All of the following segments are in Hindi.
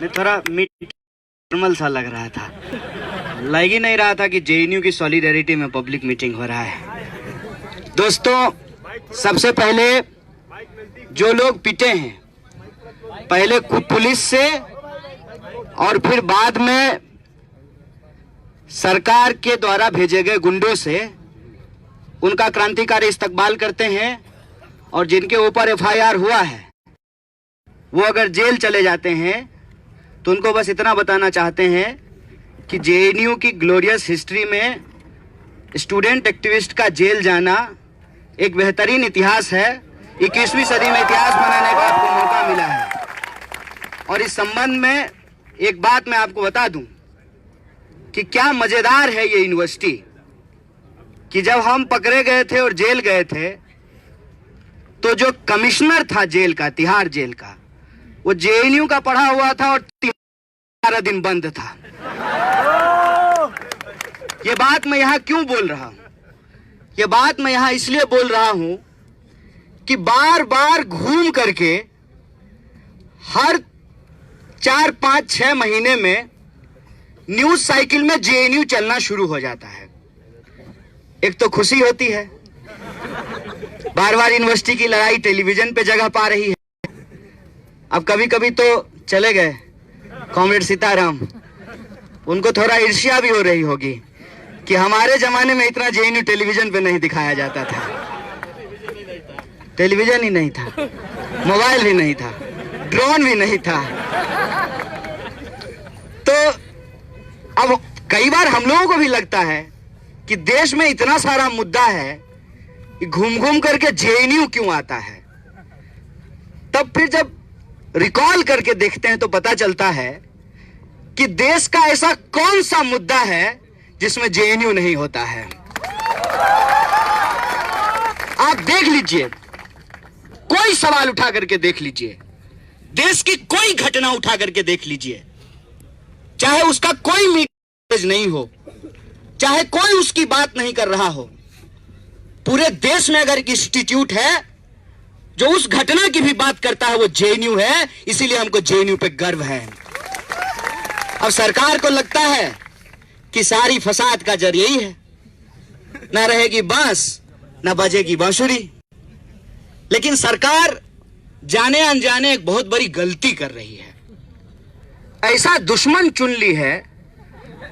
थोड़ा नॉर्मल सा लग रहा था, लग ही नहीं रहा था कि जेएनयू की सॉलिडेरिटी में पब्लिक मीटिंग हो रहा है। दोस्तों, सबसे पहले जो लोग पिटे हैं, पहले पुलिस से और फिर बाद में सरकार के द्वारा भेजे गए गुंडों से, उनका क्रांतिकारी इस्तकबाल करते हैं और जिनके ऊपर एफआईआर हुआ है वो अगर जेल चले जाते हैं तो उनको बस इतना बताना चाहते हैं कि जेएनयू की ग्लोरियस हिस्ट्री में स्टूडेंट एक्टिविस्ट का जेल जाना एक बेहतरीन इतिहास है। 21वीं सदी में इतिहास बनाने का आपको मौका मिला है। और इस संबंध में एक बात मैं आपको बता दूं कि क्या मजेदार है ये यूनिवर्सिटी कि जब हम पकड़े गए थे और जेल गए थे तो जो कमिश्नर था जेल का, तिहाड़ जेल का, वो जेएनयू का पढ़ा हुआ था और 13 दिन बंद था। ये बात मैं यहां क्यों बोल रहा हूं? ये बात मैं यहां इसलिए बोल रहा हूं कि बार बार घूम करके हर 4, 5, 6 महीने में न्यूज साइकिल में जेएनयू चलना शुरू हो जाता है। एक तो खुशी होती है, बार बार यूनिवर्सिटी की लड़ाई टेलीविजन पे जगह पा रही है। अब कभी कभी तो चले गए कॉमरेड सीताराम, उनको थोड़ा ईर्ष्या भी हो रही होगी कि हमारे जमाने में इतना जेएनयू टेलीविजन पे नहीं दिखाया जाता था। टेलीविजन ही नहीं था, मोबाइल भी नहीं था, ड्रोन भी नहीं था। तो अब कई बार हम लोगों को भी लगता है कि देश में इतना सारा मुद्दा है, घूम घूम करके जेएनयू क्यों आता है। तब फिर जब रिकॉल करके देखते हैं तो पता चलता है कि देश का ऐसा कौन सा मुद्दा है जिसमें जेएनयू नहीं होता है। आप देख लीजिए, कोई सवाल उठा करके देख लीजिए, देश की कोई घटना उठा करके देख लीजिए, चाहे उसका कोई मीडिया नहीं हो, चाहे कोई उसकी बात नहीं कर रहा हो, पूरे देश में अगर एक इंस्टीट्यूट है जो उस घटना की भी बात करता है वो जेएनयू है। इसीलिए हमको जेएनयू पे गर्व है। अब सरकार को लगता है कि सारी फसाद का जड़ यही है, ना रहेगी बांस ना बजेगी बांसुरी। लेकिन सरकार जाने अनजाने एक बहुत बड़ी गलती कर रही है। ऐसा दुश्मन चुन ली है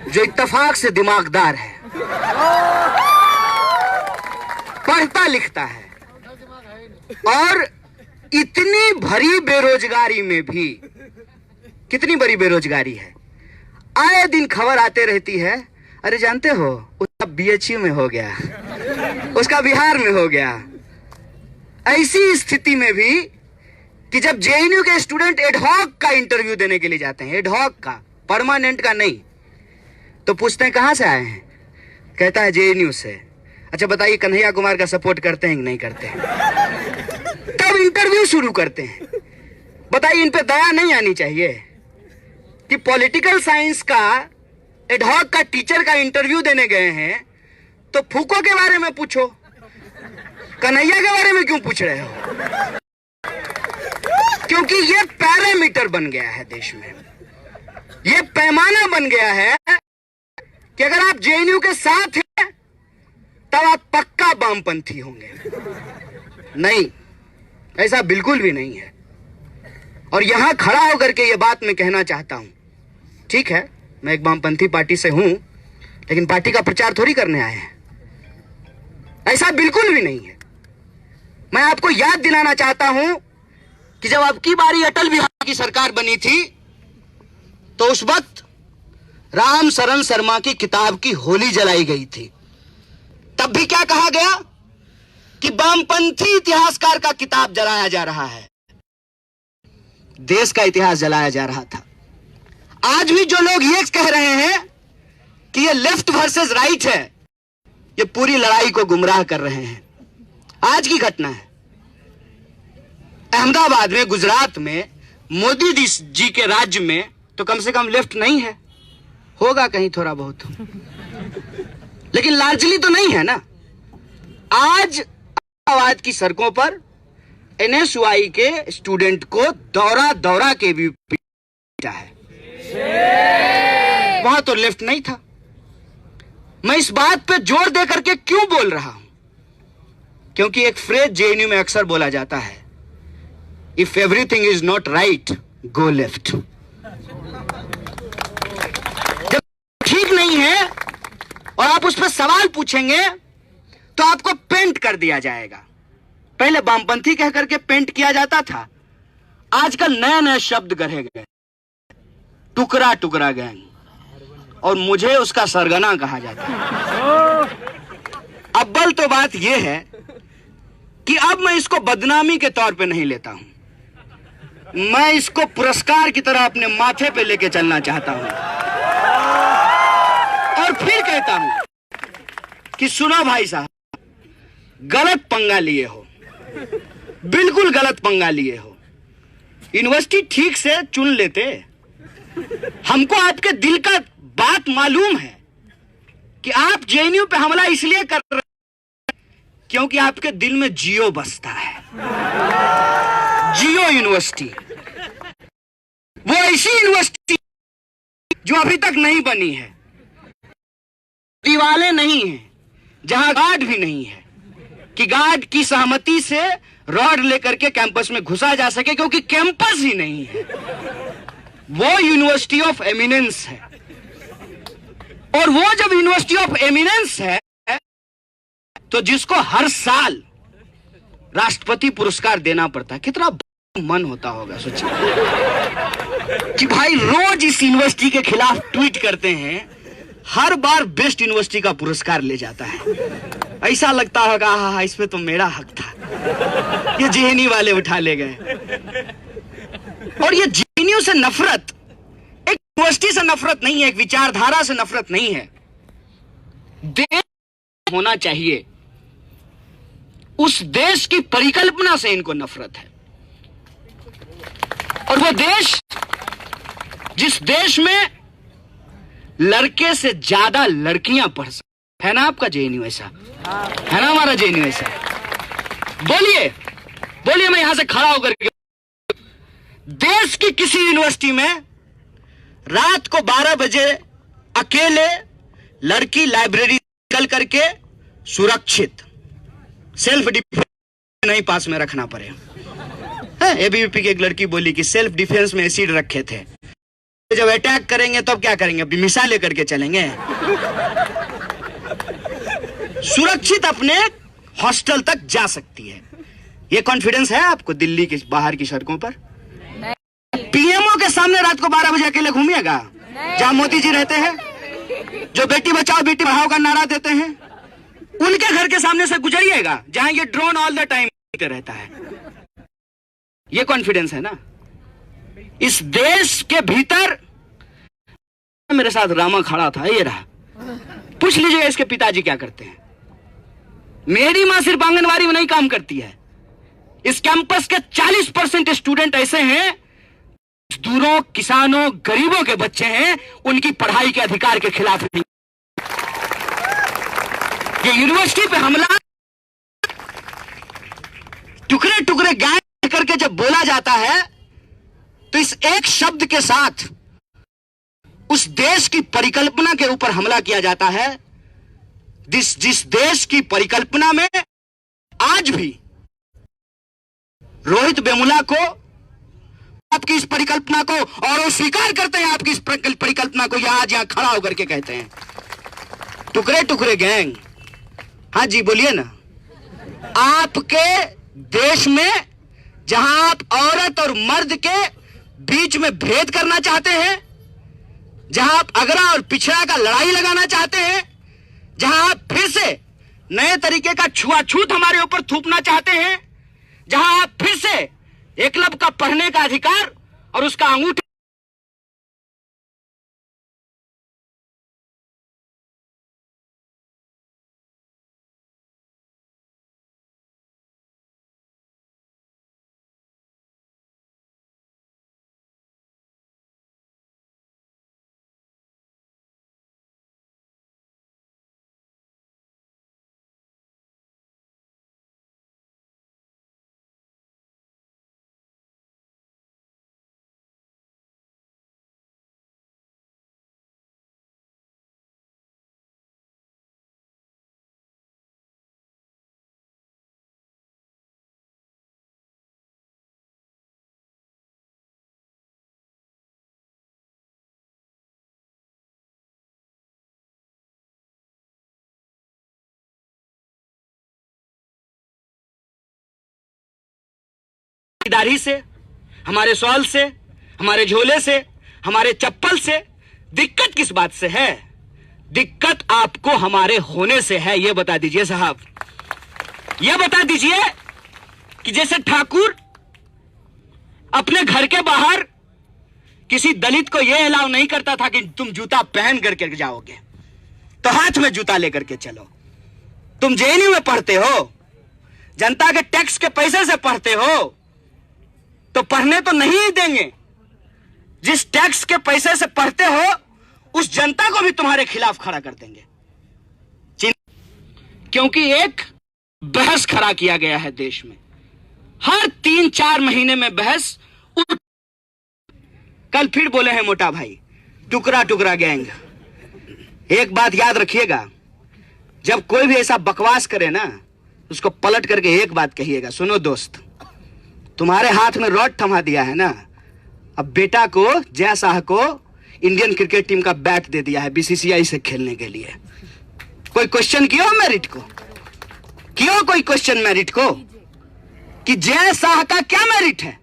जो इत्तेफाक से दिमागदार है, पढ़ता लिखता है और इतनी भरी बेरोजगारी में भी, कितनी बड़ी बेरोजगारी है, आए दिन खबर आते रहती है, अरे जानते हो उसका बीएचयू में हो गया, उसका बिहार में हो गया। ऐसी स्थिति में भी कि जब जेएनयू के स्टूडेंट एडहॉक का इंटरव्यू देने के लिए जाते हैं, एडहॉक का, परमानेंट का नहीं, तो पूछते हैं कहां से आए हैं, कहता है जेएनयू से। अच्छा बताइए कन्हैया कुमार का सपोर्ट करते हैं कि नहीं करते हैं? तब इंटरव्यू शुरू करते हैं। बताइए इन पे दया नहीं आनी चाहिए कि पॉलिटिकल साइंस का एडहॉक का टीचर का इंटरव्यू देने गए हैं तो फूको के बारे में पूछो, कन्हैया के बारे में क्यों पूछ रहे हो? क्योंकि ये पैरामीटर बन गया है देश में, ये पैमाना बन गया है कि अगर आप जेएनयू के साथ हैं तब आप पक्का वामपंथी होंगे। नहीं, ऐसा बिल्कुल भी नहीं है। और यहां खड़ा होकर के ये बात मैं कहना चाहता हूं, ठीक है मैं एक वामपंथी पार्टी से हूं, लेकिन पार्टी का प्रचार थोड़ी करने आए हैं, ऐसा बिल्कुल भी नहीं है। मैं आपको याद दिलाना चाहता हूं कि जब अब की बारी अटल बिहारी की सरकार बनी थी तो उस वक्त राम शरण शर्मा की किताब की होली जलाई गई थी। तब भी क्या कहा गया कि वामपंथी इतिहासकार का किताब जलाया जा रहा है, देश का इतिहास जलाया जा रहा था। आज भी जो लोग ये कह रहे हैं कि ये लेफ्ट वर्सेस राइट है, ये पूरी लड़ाई को गुमराह कर रहे हैं। आज की घटना है, अहमदाबाद में, गुजरात में, मोदी जी के राज्य में तो कम से कम लेफ्ट नहीं है, होगा कहीं थोड़ा बहुत, लेकिन लार्जली तो नहीं है ना। आज अहमदाबाद की सड़कों पर एनएसयूआई के स्टूडेंट को दौरा दौरा के भी पीटा है। वहां तो लेफ्ट नहीं था। मैं इस बात पे जोर दे करके क्यों बोल रहा हूं? क्योंकि एक फ्रेज जेएनयू में अक्सर बोला जाता है, if everything is not right go left. जब ठीक नहीं है और आप उस पर सवाल पूछेंगे तो आपको पेंट कर दिया जाएगा। पहले वामपंथी कह करके पेंट किया जाता था, आजकल नए नए शब्द गढ़े गए, टुकड़ा टुकड़ा गैंग, और मुझे उसका सरगना कहा जाता है। अव्वल तो बात यह है कि अब मैं इसको बदनामी के तौर पे नहीं लेता हूं, मैं इसको पुरस्कार की तरह अपने माथे पे लेके चलना चाहता हूं। और फिर कहता हूं कि सुनो भाई साहब, गलत पंगा लिए हो, बिल्कुल गलत पंगा लिए हो। यूनिवर्सिटी ठीक से चुन लेते। हमको आपके दिल का बात मालूम है कि आप जेएनयू पे हमला इसलिए कर रहे हैं क्योंकि आपके दिल में जियो बसता है। जियो यूनिवर्सिटी, वो ऐसी यूनिवर्सिटी जो अभी तक नहीं बनी है, दीवारें नहीं है, जहां गार्ड भी नहीं है कि गार्ड की सहमति से रॉड लेकर के कैंपस में घुसा जा सके, क्योंकि कैंपस ही नहीं है। वो यूनिवर्सिटी ऑफ एमिनेंस है। और वो जब यूनिवर्सिटी ऑफ एमिनेंस है तो जिसको हर साल राष्ट्रपति पुरस्कार देना पड़ता है, कितना मन होता होगा सोचिए कि भाई रोज इस यूनिवर्सिटी के खिलाफ ट्वीट करते हैं, हर बार बेस्ट यूनिवर्सिटी का पुरस्कार ले जाता है। ऐसा लगता होगा हाँ इसमें तो मेरा हक था, ये जेएनयू वाले उठा ले गए। और ये जेएनयू से नफरत एक यूनिवर्सिटी से नफरत नहीं है, एक विचारधारा से नफरत नहीं है। देश होना चाहिए, उस देश की परिकल्पना से इनको नफरत है। और वो देश, जिस देश में लड़के से ज्यादा लड़कियां पढ़ सकती है ना, आपका जेएनयू ऐसा है ना, हमारा जेएनयू ऐसा। बोलिए बोलिए, मैं यहां से खड़ा होकर के, देश की किसी यूनिवर्सिटी में रात को 12 बजे अकेले लड़की लाइब्रेरी निकल करके सुरक्षित, सेल्फ डिफेंस नहीं पास में रखना पड़े। एबीवीपी की एक लड़की बोली कि सेल्फ डिफेंस में एसिड रखे थे, जब अटैक करेंगे तो अब क्या करेंगे, अभी मिसाइल लेकर के चलेंगे। सुरक्षित अपने हॉस्टल तक जा सकती है। ये कॉन्फिडेंस है आपको दिल्ली के बाहर की सड़कों पर? पीएमओ के सामने रात को 12 बजे अकेले घूमिएगा, जहां मोदी जी रहते हैं, जो बेटी बचाओ बेटी पढ़ाओ का नारा देते हैं, उनके घर के सामने से गुजरिएगा, जहां ये ड्रोन ऑल द टाइम रहता है। ये कॉन्फिडेंस है ना। इस देश के भीतर मेरे साथ रामा खड़ा था, ये रहा, पूछ लीजिएगा इसके पिताजी क्या करते हैं। मेरी मां सिर्फ आंगनवाड़ी में नहीं काम करती है, इस कैंपस के 40% स्टूडेंट ऐसे हैं, मजदूरों, किसानों, गरीबों के बच्चे हैं, उनकी पढ़ाई के अधिकार के खिलाफ नहीं। ये यूनिवर्सिटी पे हमला टुकड़े टुकड़े गैंग करके जब बोला जाता है तो इस एक शब्द के साथ उस देश की परिकल्पना के ऊपर हमला किया जाता है। जिस देश की परिकल्पना में आज भी रोहित वेमुला को, आपकी इस परिकल्पना को, और वो स्वीकार करते हैं आपकी इस परिकल्पना को, आज यहां खड़ा होकर के कहते हैं टुकड़े टुकड़े गैंग। हाँ जी बोलिए ना। आपके देश में जहां आप औरत और मर्द के बीच में भेद करना चाहते हैं, जहां आप अगड़ा और पिछड़ा का लड़ाई लगाना चाहते हैं, जहां आप फिर से नए तरीके का छुआछूत हमारे ऊपर थूपना चाहते हैं, जहां आप फिर से एकलव्य का पढ़ने का अधिकार और उसका अंगूठा दाढ़ी से, हमारे सॉल से, हमारे झोले से, हमारे चप्पल से। दिक्कत किस बात से है? दिक्कत आपको हमारे होने से है। यह बता दीजिए साहब, यह बता दीजिए कि जैसे ठाकुर अपने घर के बाहर किसी दलित को यह अलाउ नहीं करता था कि तुम जूता पहन करके जाओगे, तो हाथ में जूता लेकर के चलो। तुम जेएनयू में पढ़ते हो, जनता के टैक्स के पैसे से पढ़ते हो, तो पढ़ने तो नहीं देंगे। जिस टैक्स के पैसे से पढ़ते हो उस जनता को भी तुम्हारे खिलाफ खड़ा कर देंगे, क्योंकि एक बहस खड़ा किया गया है देश में। हर 3-4 महीने में बहस। कल फिर बोले हैं मोटा भाई, टुकड़ा टुकड़ा गैंग। एक बात याद रखिएगा, जब कोई भी ऐसा बकवास करे ना, उसको पलट करके एक बात कहिएगा, सुनो दोस्त, तुम्हारे हाथ में रॉड थमा दिया है ना, अब बेटा को, जय शाह को इंडियन क्रिकेट टीम का बैट दे दिया है बीसीसीआई से खेलने के लिए। कोई क्वेश्चन किया मेरिट को? क्यों कोई क्वेश्चन मेरिट को कि जय शाह का क्या मेरिट है?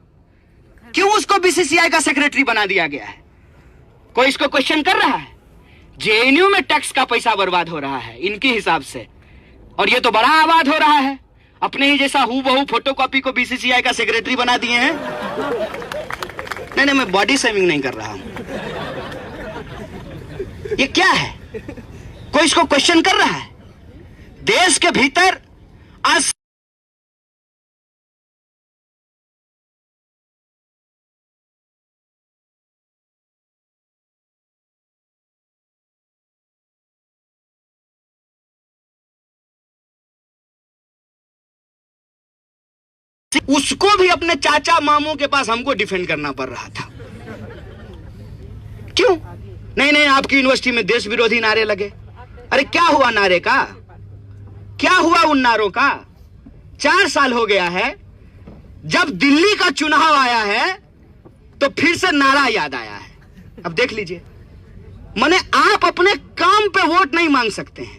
क्यों उसको बीसीसीआई का सेक्रेटरी बना दिया गया है? कोई इसको क्वेश्चन कर रहा है? जेएनयू में टैक्स का पैसा बर्बाद हो रहा है इनके हिसाब से, और ये तो बड़ा आबाद हो रहा है। अपने ही जैसा हूबहू फोटोकॉपी को बीसीसीआई का सेक्रेटरी बना दिए हैं। नहीं नहीं, मैं बॉडी शेमिंग नहीं कर रहा हूं। ये क्या है? कोई इसको क्वेश्चन कर रहा है? देश के भीतर आज उसको भी अपने चाचा मामों के पास हमको डिफेंड करना पड़ रहा था। क्यों? नहीं नहीं, आपकी यूनिवर्सिटी में देश विरोधी नारे लगे। अरे क्या हुआ नारे का? क्या हुआ उन नारों का? 4 साल हो गया है, जब दिल्ली का चुनाव आया है तो फिर से नारा याद आया है। अब देख लीजिए, माने आप अपने काम पे वोट नहीं मांग सकते हैं।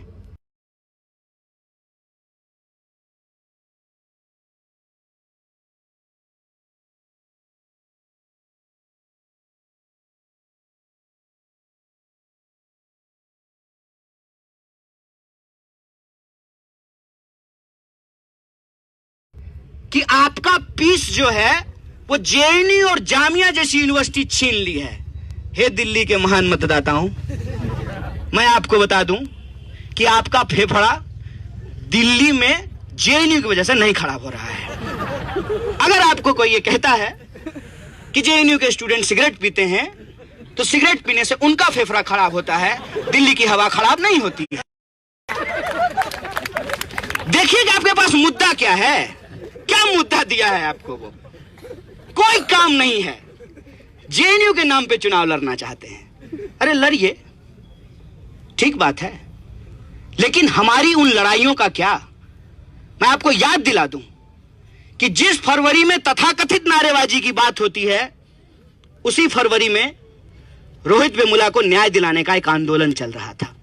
कि आपका पीस जो है वो जेएनयू और जामिया जैसी यूनिवर्सिटी छीन ली है। हे दिल्ली के महान मतदाताओं, मैं आपको बता दूं कि आपका फेफड़ा दिल्ली में जेएनयू की वजह से नहीं खराब हो रहा है। अगर आपको कोई ये कहता है कि जेएनयू के स्टूडेंट सिगरेट पीते हैं, तो सिगरेट पीने से उनका फेफड़ा खराब होता है, दिल्ली की हवा खराब नहीं होती है। देखिए कि आपके पास मुद्दा क्या है, क्या मुद्दा दिया है आपको? वो कोई काम नहीं है। जेएनयू के नाम पे चुनाव लड़ना चाहते हैं। अरे लड़िए, ठीक बात है, लेकिन हमारी उन लड़ाइयों का क्या? मैं आपको याद दिला दूं कि जिस फरवरी में तथाकथित नारेबाजी की बात होती है, उसी फरवरी में रोहित वेमुला को न्याय दिलाने का एक आंदोलन चल रहा था।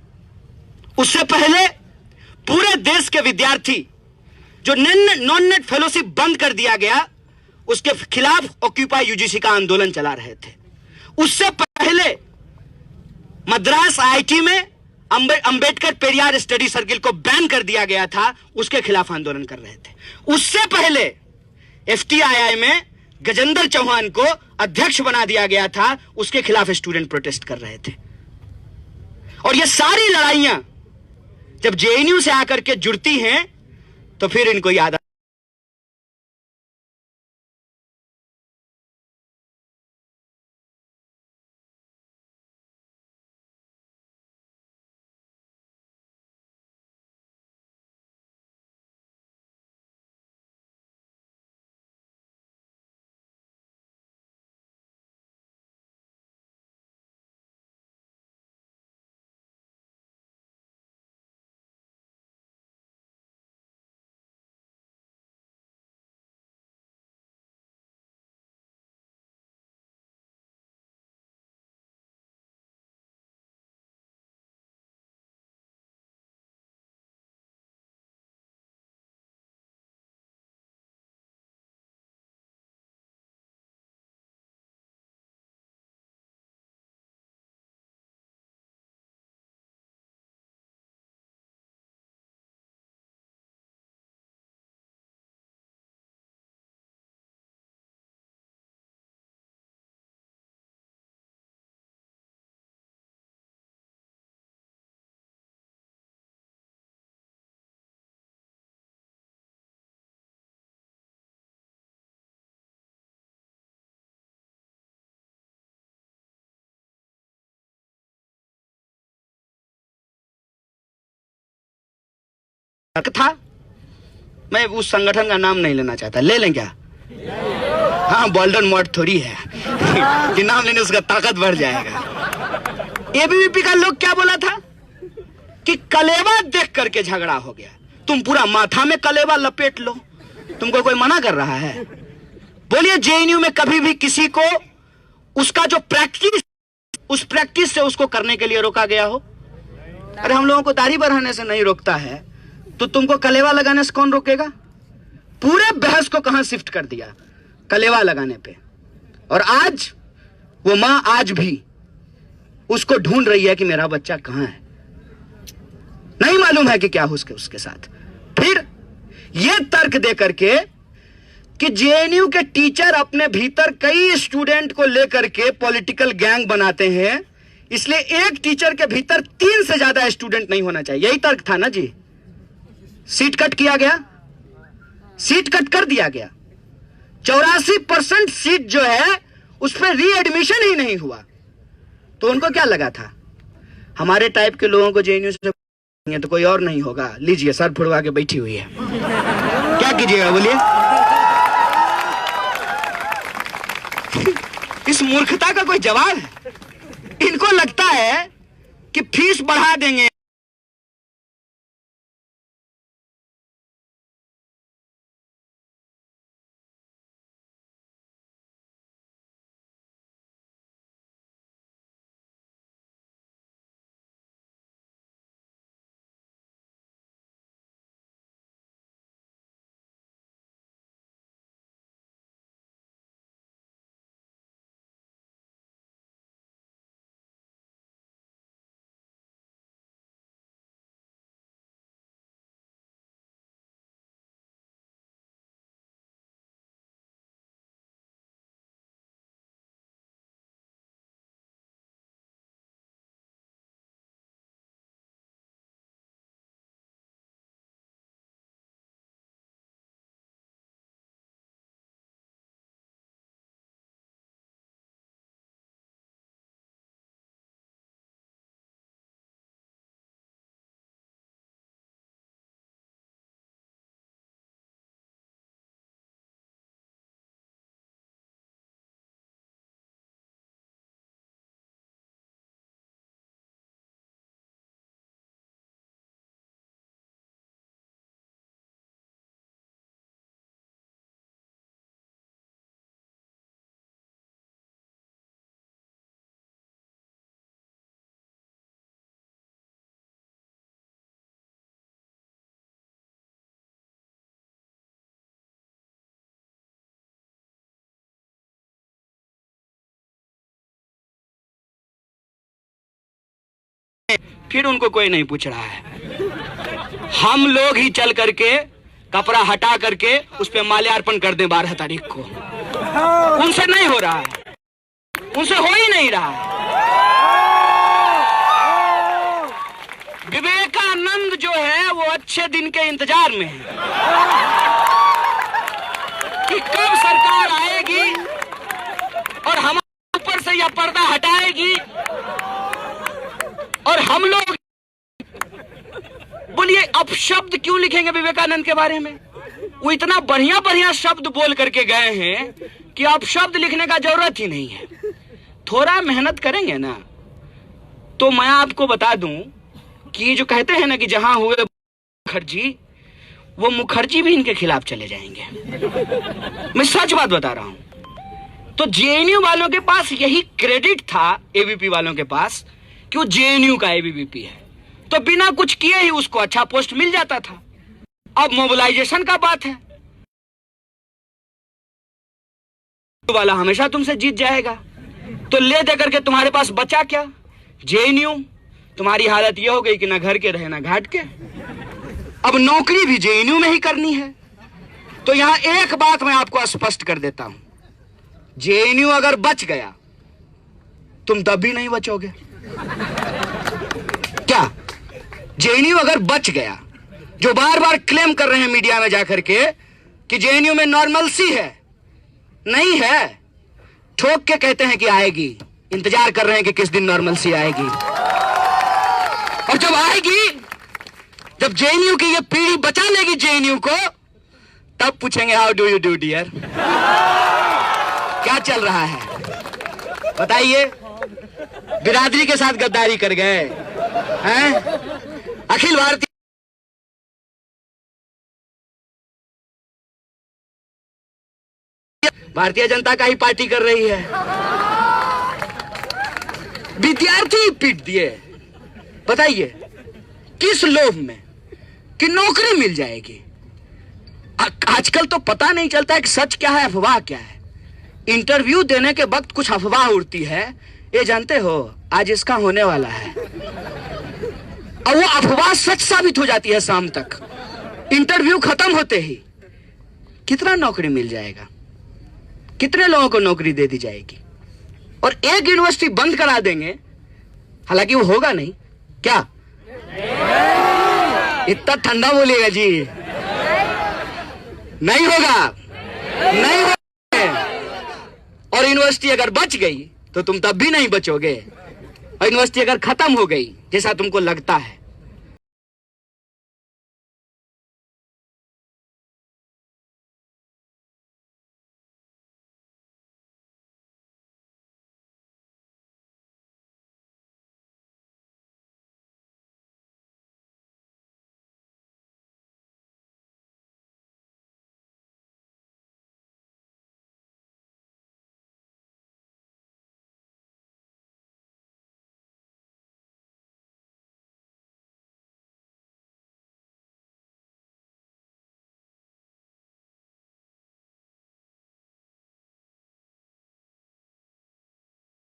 उससे पहले पूरे देश के विद्यार्थी जो नॉन नेट फेलोशिप बंद कर दिया गया, उसके खिलाफ ऑक्यूपाई यूजीसी का आंदोलन चला रहे थे। उससे पहले मद्रास आईआईटी में अंबेडकर पेरियार स्टडी सर्किल को बैन कर दिया गया था, उसके खिलाफ आंदोलन कर रहे थे। उससे पहले एफटीआईआई में गजेंद्र चौहान को अध्यक्ष बना दिया गया था, उसके खिलाफ स्टूडेंट प्रोटेस्ट कर रहे थे। और ये सारी लड़ाइयां जब जेएनयू से आकर के जुड़ती हैं, तो फिर इनको याद था, मैं उस संगठन का नाम नहीं लेना चाहता, ले लें क्या? हाँ, बोल्डन मॉड थोड़ी है कि नाम लेने उसका ताकत बढ़ जाएगा। एबीवीपी का लोग क्या बोला था कि कलेवा देख करके झगड़ा हो गया। तुम पूरा माथा में कलेवा लपेट लो, तुमको कोई मना कर रहा है? बोलिए, जेएनयू में कभी भी किसी को उसका जो प्रैक्टिस, उस प्रैक्टिस से उसको करने के लिए रोका गया हो? अरे हम लोगों को दाढ़ी बढ़ाने से नहीं रोकता है, तो तुमको कलेवा लगाने से कौन रोकेगा? पूरे बहस को कहां शिफ्ट कर दिया? कलेवा लगाने पे। और आज वो मां आज भी उसको ढूंढ रही है कि मेरा बच्चा कहां है। नहीं मालूम है कि क्या हो उसके साथ। फिर ये तर्क दे करके कि जेएनयू के टीचर अपने भीतर कई स्टूडेंट को लेकर के पॉलिटिकल गैंग बनाते हैं, इसलिए एक टीचर के भीतर 3 से ज्यादा स्टूडेंट नहीं होना चाहिए। यही तर्क था ना जी। सीट कट किया गया, सीट कट कर दिया गया। 84% सीट जो है उस पर रीएडमिशन ही नहीं हुआ। तो उनको क्या लगा था, हमारे टाइप के लोगों को जेएनयू से तो कोई और नहीं होगा। लीजिए, सर फुड़वा के बैठी हुई है, क्या कीजिएगा बोलिए? इस मूर्खता का कोई जवाब है? इनको लगता है कि फीस बढ़ा देंगे, फिर उनको कोई नहीं पूछ रहा है। हम लोग ही चल करके कपड़ा हटा करके उस पे माल्यार्पण कर दें 12 तारीख को। उनसे नहीं हो रहा है, उनसे हो ही नहीं रहा है। विवेकानंद जो है वो अच्छे दिन के इंतजार में है कि कब सरकार आएगी और हमारे ऊपर से यह पर्दा हटाएगी और हम लोग। बोलिए, अपशब्द क्यों लिखेंगे विवेकानंद के बारे में? वो इतना बढ़िया बढ़िया शब्द बोल करके गए हैं कि अपशब्द लिखने का जरूरत ही नहीं है। थोड़ा मेहनत करेंगे ना तो मैं आपको बता दूं कि जो कहते हैं ना कि जहां हुए मुखर्जी, वो मुखर्जी भी इनके खिलाफ चले जाएंगे। मैं सच बात बता रहा हूं। तो जेएनयू वालों के पास यही क्रेडिट था, एबीवीपी वालों के पास, कि वो जेएनयू का एबीवीपी है, तो बिना कुछ किए ही उसको अच्छा पोस्ट मिल जाता था। अब मोबिलाइजेशन का बात है, वाला हमेशा तुमसे जीत जाएगा। तो ले दे करके तुम्हारे पास बचा क्या? जेएनयू। तुम्हारी हालत यह हो गई कि ना घर के रहे ना घाट के। अब नौकरी भी जेएनयू में ही करनी है। तो यहां एक बात मैं आपको स्पष्ट कर देता हूं, जेएनयू अगर बच गया तुम तब भी नहीं बचोगे। क्या? जेएनयू अगर बच गया, जो बार बार क्लेम कर रहे हैं मीडिया में जाकर के कि जेएनयू में नॉर्मलसी है, नहीं है। ठोक के कहते हैं कि आएगी, इंतजार कर रहे हैं कि किस दिन नॉर्मलसी आएगी। और जब आएगी जब जेएनयू की ये पीढ़ी बचा लेगी जेएनयू को, तब पूछेंगे how do you do dear, क्या चल रहा है बताइए। बिरादरी के साथ गद्दारी कर गए हैं। अखिल भारतीय जनता का ही पार्टी कर रही है। विद्यार्थी पीट दिए, बताइए किस लोभ में कि नौकरी मिल जाएगी। आजकल तो पता नहीं चलता है कि सच क्या है अफवाह क्या है। इंटरव्यू देने के वक्त कुछ अफवाह उड़ती है, ये जानते हो आज इसका होने वाला है, और वो अफवाह सच साबित हो जाती है शाम तक। इंटरव्यू खत्म होते ही कितना नौकरी मिल जाएगा, कितने लोगों को नौकरी दे दी जाएगी, और एक यूनिवर्सिटी बंद करा देंगे, हालांकि वो होगा नहीं। क्या इतना ठंडा बोलिएगा जी, नहीं होगा, नहीं होगा। और यूनिवर्सिटी अगर बच गई तो तुम तब भी नहीं बचोगे, और यूनिवर्सिटी अगर खत्म हो गई जैसा तुमको लगता है,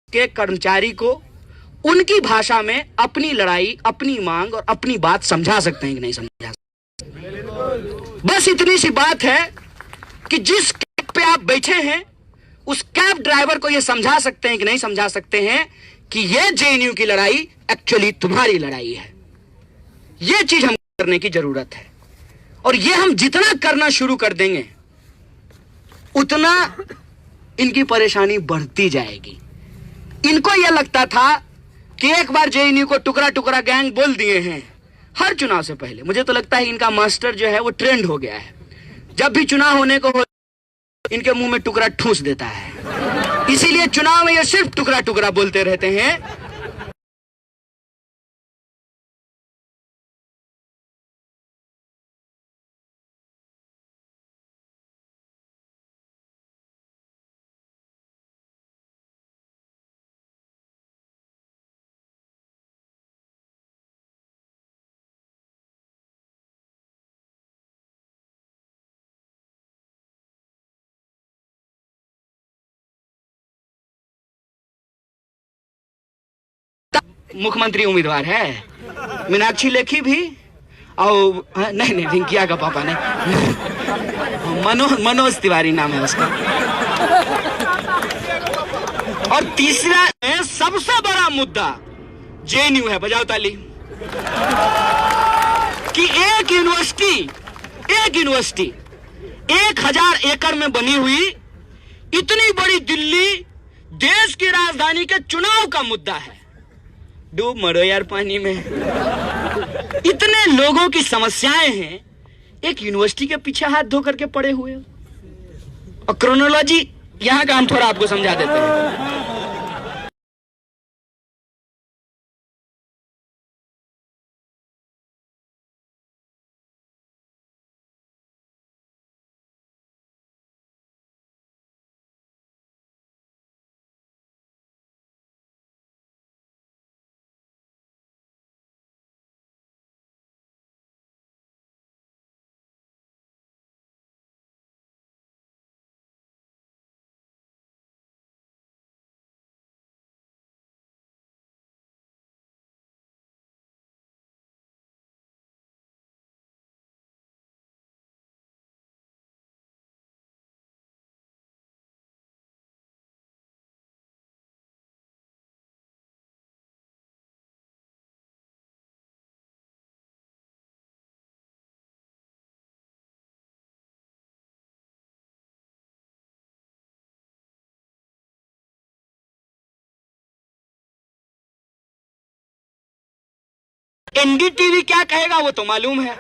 के कर्मचारी को उनकी भाषा में अपनी लड़ाई, अपनी मांग और अपनी बात समझा सकते हैं कि नहीं समझा सकते। बस इतनी सी बात है कि जिस कैब पे आप बैठे हैं उस कैब ड्राइवर को यह समझा सकते हैं कि नहीं समझा सकते हैं कि यह जेएनयू की लड़ाई एक्चुअली तुम्हारी लड़ाई है। यह चीज हम करने की जरूरत है, और यह हम जितना करना शुरू कर देंगे उतना इनकी परेशानी बढ़ती जाएगी। इनको यह लगता था कि एक बार जेएनयू को टुकड़ा टुकड़ा गैंग बोल दिए हैं हर चुनाव से पहले। मुझे तो लगता है इनका मास्टर जो है वो ट्रेंड हो गया है, जब भी चुनाव होने को हो इनके मुंह में टुकड़ा ठूस देता है, इसीलिए चुनाव में ये सिर्फ टुकड़ा टुकड़ा बोलते रहते हैं। मुख्यमंत्री उम्मीदवार है मीनाक्षी लेखी भी, और नहीं नहीं रिंकिया का पापा नहीं, मनोज तिवारी नाम है उसका। और तीसरा सबसे बड़ा मुद्दा जेएनयू है, बजाओ ताली, कि एक यूनिवर्सिटी 1000 एकड़ में बनी हुई इतनी बड़ी दिल्ली देश की राजधानी के चुनाव का मुद्दा है। डूब मरो यार पानी में। इतने लोगों की समस्याएं हैं, एक यूनिवर्सिटी के पीछे हाथ धो करके पड़े हुए। और क्रोनोलॉजी यहां का हम थोड़ा आपको समझा देते हैं। एनडीटीवी क्या कहेगा वो तो मालूम है,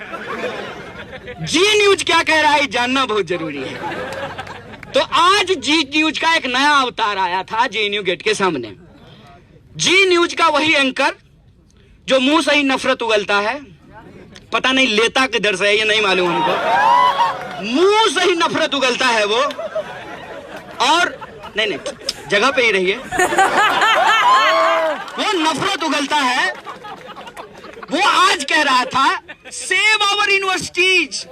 जी न्यूज क्या कह रहा है जानना बहुत जरूरी है। तो आज जी न्यूज का एक नया अवतार आया था JNU गेट के सामने। जी न्यूज का वही एंकर जो मुंह से ही नफरत उगलता है, पता नहीं लेता किधर से है ये नहीं मालूम हमको, मुंह से ही नफरत उगलता है वो। और नहीं जगह पे ही रहिए, वो नफरत उगलता है। वो आज कह रहा था सेव आवर यूनिवर्सिटीज।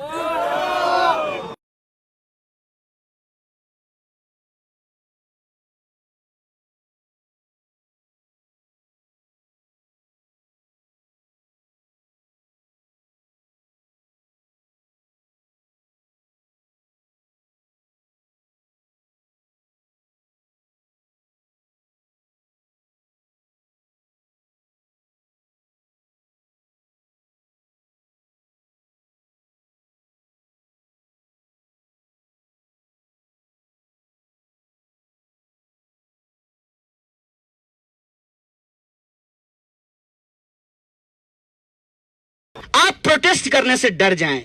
आप प्रोटेस्ट करने से डर जाएं,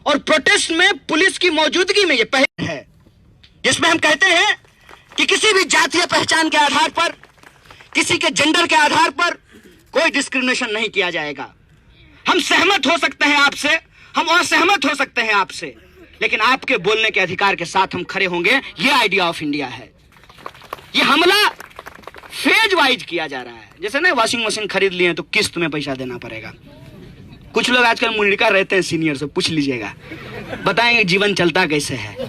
और प्रोटेस्ट में पुलिस की मौजूदगी में यह पहल है जिसमें हम कहते हैं कि किसी भी जातीय पहचान के आधार पर, किसी के जेंडर के आधार पर कोई डिस्क्रिमिनेशन नहीं किया जाएगा। हम सहमत हो सकते हैं आपसे, हम असहमत हो सकते हैं आपसे, लेकिन आपके बोलने के अधिकार के साथ हम खड़े होंगे। यह आइडिया ऑफ इंडिया है। यह हमला फेज वाइज किया जा रहा है। जैसे ना वॉशिंग मशीन खरीद लिए तो किस्त में पैसा देना पड़ेगा। कुछ लोग आजकल मुनिका रहते हैं सीनियर से, पूछ लीजिएगा, बताएंगे जीवन चलता कैसे है।